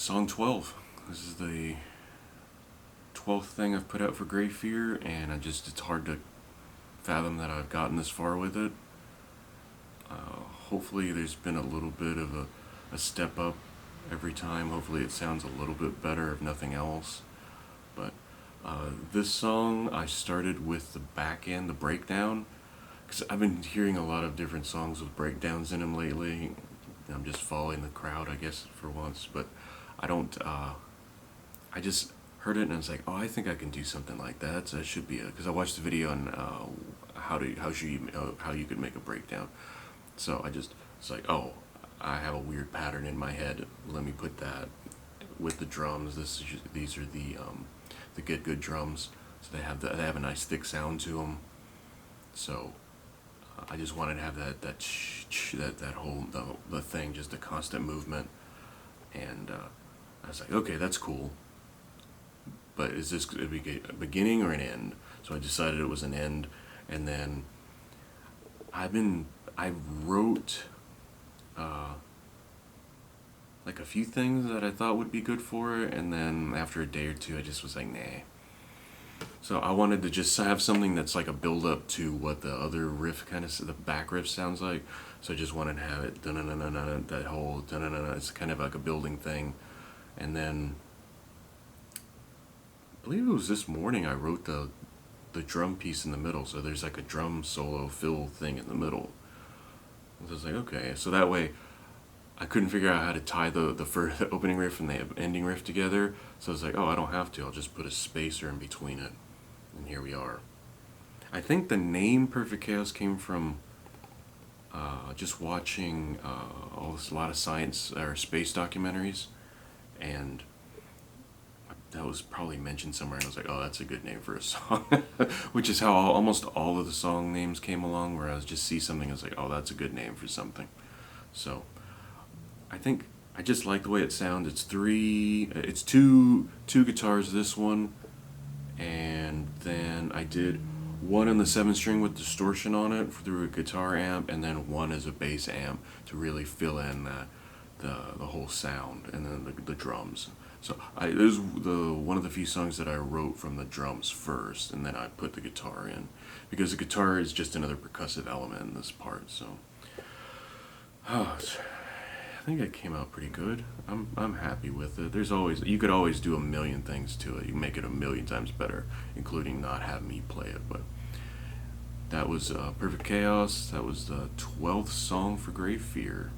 Song 12. This is the 12th thing I've put out for Grave Fear, and it's hard to fathom that I've gotten this far with it. Hopefully there's been a little bit of a step up every time. Hopefully it sounds a little bit better, if nothing else. But this song, I started with the back end, the breakdown, because I've been hearing a lot of different songs with breakdowns in them lately. I'm just following the crowd, I guess, for once. But I don't. I just heard it and I was like, oh, I think I can do something like that. That should be because I watched the video on how you could make a breakdown. So it's like, oh, I have a weird pattern in my head. Let me put that with the drums. These are the Get Good drums. So they have a nice thick sound to them. So I just wanted to have that whole the thing, just a constant movement. And I was like, okay, that's cool. But is this a beginning or an end? So I decided it was an end, and then I wrote like a few things that I thought would be good for it, and then after a day or two, I just was like, nah. So I wanted to just have something that's like a build up to what the other riff the back riff sounds like. So I just wanted to have it that whole it's kind of like a building thing, and then I believe it was this morning I wrote the drum piece in the middle. So there's like a drum solo fill thing in the middle. So I was like, okay, so that way I couldn't figure out how to tie the first opening riff and the ending riff together. So I was like, oh, I don't have to. I'll just put a spacer in between it. And here we are. I think the name Perfect Chaos came from just watching a lot of science or space documentaries. And that was probably mentioned somewhere. And I was like, oh, that's a good name for a song. Which is how almost all of the song names came along, where I was just see something and I was like, oh, that's a good name for something. So I think I just like the way it sounds. It's two guitars, this one, and then I did one on the 7-string with distortion on it through a guitar amp, and then one as a bass amp to really fill in the whole sound, and then the drums. So it was one of the few songs that I wrote from the drums first, and then I put the guitar in, because the guitar is just another percussive element in this part. So I think it came out pretty good. I'm happy with it. You could always do a million things to it. You can make it a million times better, including not have me play it. But that was Perfect Chaos. That was the 12th song for Grave Fear.